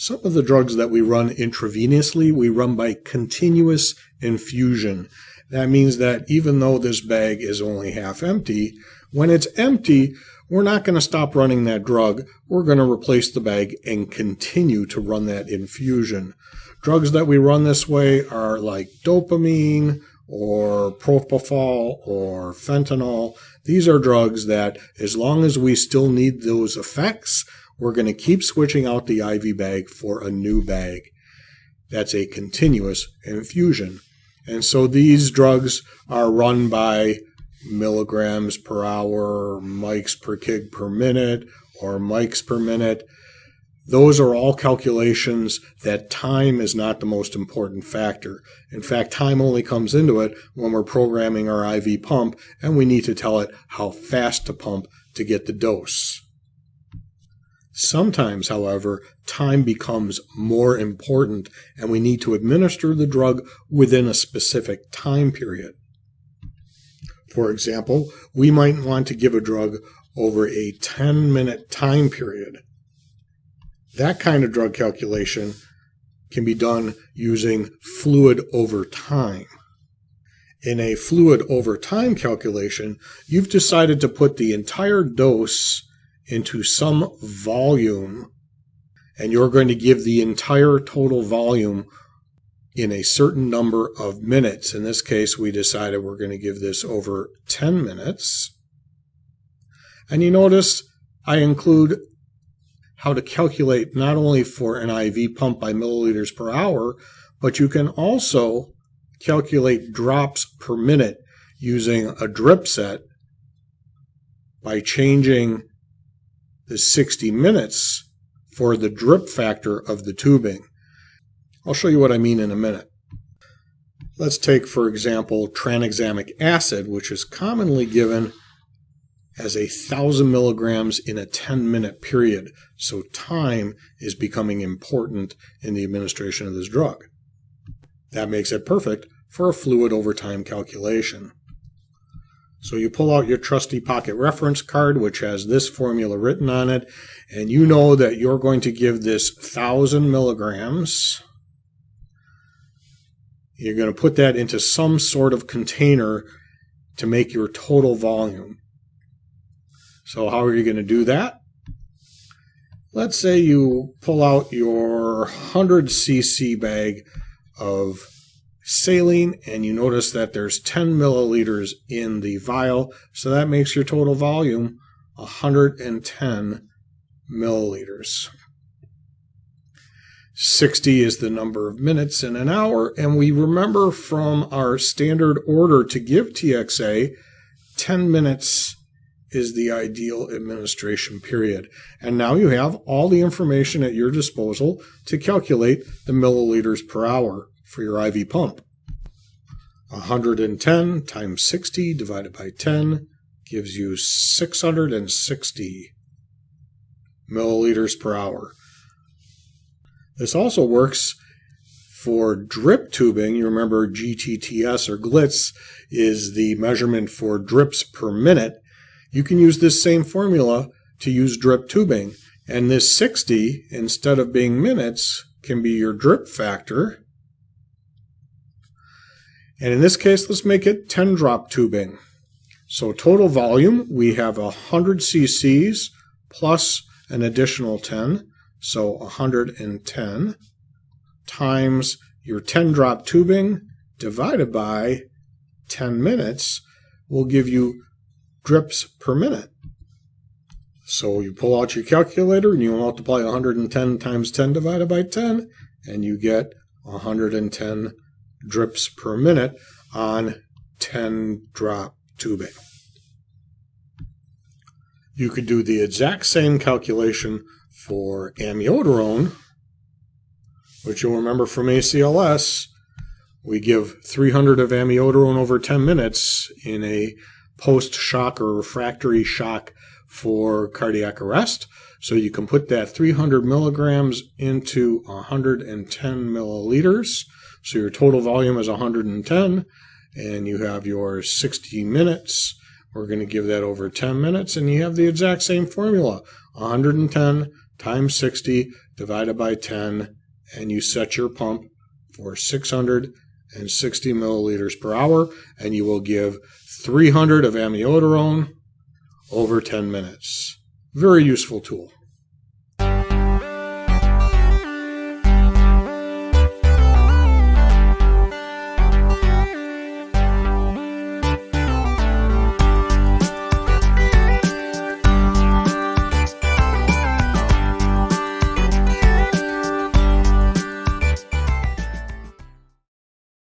Some of the drugs that we run intravenously, we run by continuous infusion. That means that even though this bag is only half empty, when it's empty, we're not going to stop running that drug. We're going to replace the bag and continue to run that infusion. Drugs that we run this way are like dopamine or propofol or fentanyl. These are drugs that, as long as we still need those effects, we're going to keep switching out the IV bag for a new bag. That's a continuous infusion. And so these drugs are run by milligrams per hour, mics per kg per minute, or mics per minute. Those are all calculations that time is not the most important factor. In fact, time only comes into it when we're programming our IV pump and we need to tell it how fast to pump to get the dose. Sometimes, however, time becomes more important and we need to administer the drug within a specific time period. For example, we might want to give a drug over a 10-minute time period. That kind of drug calculation can be done using fluid over time. In a fluid over time calculation, you've decided to put the entire dose into some volume, and you're going to give the entire total volume in a certain number of minutes. In this case, we decided we're going to give this over 10 minutes. And you notice I include how to calculate not only for an IV pump by milliliters per hour, but you can also calculate drops per minute using a drip set by changing the 60 minutes for the drip factor of the tubing. I'll show you what I mean in a minute. Let's take, for example, tranexamic acid, which is commonly given as 1,000 milligrams in a 10-minute period. So time is becoming important in the administration of this drug. That makes it perfect for a fluid over time calculation. So you pull out your trusty pocket reference card, which has this formula written on it, and you know that you're going to give this 1,000 milligrams. You're going to put that into some sort of container to make your total volume. So how are you going to do that? Let's say you pull out your 100 cc bag of saline and you notice that there's 10 milliliters in the vial, so that makes your total volume 110 milliliters. 60 is the number of minutes in an hour, and we remember from our standard order to give TXA, 10 minutes is the ideal administration period. And now you have all the information at your disposal to calculate the milliliters per hour for your IV pump. 110 times 60 divided by 10 gives you 660 milliliters per hour. This also works for drip tubing. You remember GTTS or GLITZ is the measurement for drips per minute. You can use this same formula to use drip tubing. And this 60, instead of being minutes, can be your drip factor. And in this case, let's make it 10-drop tubing. So total volume, we have 100 cc's plus an additional 10. So 110 times your 10-drop tubing divided by 10 minutes will give you drips per minute. So you pull out your calculator and you multiply 110 times 10 divided by 10, and you get 110 drips per minute on 10-drop tubing. You could do the exact same calculation for amiodarone, which you'll remember from ACLS. We give 300 of amiodarone over 10 minutes in a post-shock or refractory shock for cardiac arrest. So you can put that 300 milligrams into 110 milliliters. So your total volume is 110, and you have your 60 minutes. We're going to give that over 10 minutes, and you have the exact same formula. 110 times 60 divided by 10, and you set your pump for 660 milliliters per hour, and you will give 300 of amiodarone over 10 minutes. Very useful tool.